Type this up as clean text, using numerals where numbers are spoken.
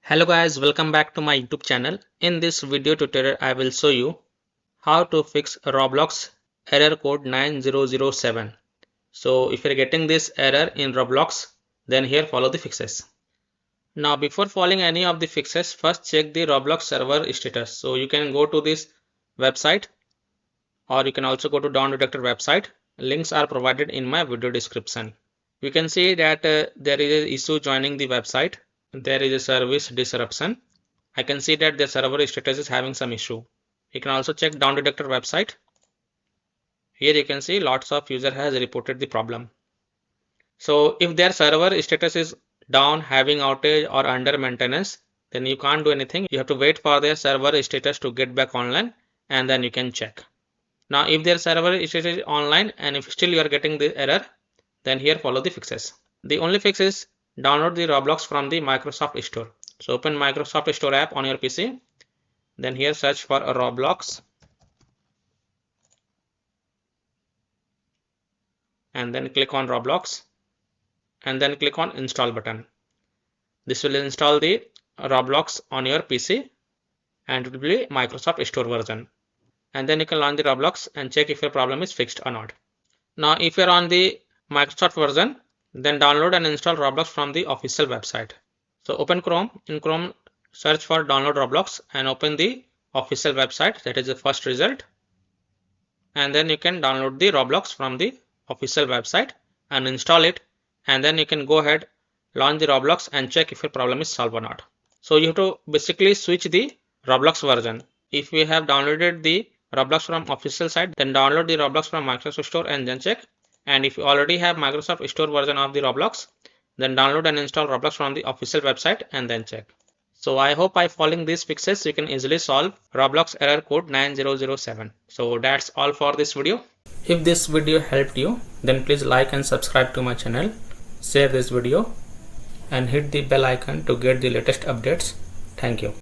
Hello guys, welcome back to my YouTube channel. In this video tutorial, I will show you how to fix Roblox error code 9007. So if you're getting this error in Roblox, then here follow the fixes. Now before following any of the fixes, first check the Roblox server status. So you can go to this website or you can also go to Down Detector website. Links are provided in my video description. You can see that there is an issue joining the website. There is a service disruption. I can see that the server status is having some issue. You can also check Down Detector website. Here you can see lots of user has reported the problem. So if their server status is down, having outage or under maintenance, then you can't do anything. You have to wait for their server status to get back online and then you can check. Now if their server status is online and if still you are getting the error, then here follow the fixes. The only fix is download the Roblox from the Microsoft Store. So open Microsoft Store app on your PC. Then here search for Roblox. And then click on Roblox. And then click on install button. This will install the Roblox on your PC. And it will be Microsoft Store version. And then you can launch the Roblox and check if your problem is fixed or not. Now if you are on the Microsoft version, then download and install Roblox from the official website. So open Chrome. In Chrome, search for download Roblox and open the official website. That is the first result. And then you can download the Roblox from the official website and install it. And then you can go ahead, launch the Roblox and check if your problem is solved or not. So you have to basically switch the Roblox version. If you have downloaded the Roblox from official site, then download the Roblox from Microsoft Store and then check. And if you already have Microsoft Store version of the Roblox, then download and install Roblox from the official website and then check. So I hope by following these fixes, you can easily solve Roblox error code 9007. So that's all for this video. If this video helped you, then please like and subscribe to my channel, share this video and hit the bell icon to get the latest updates. Thank you.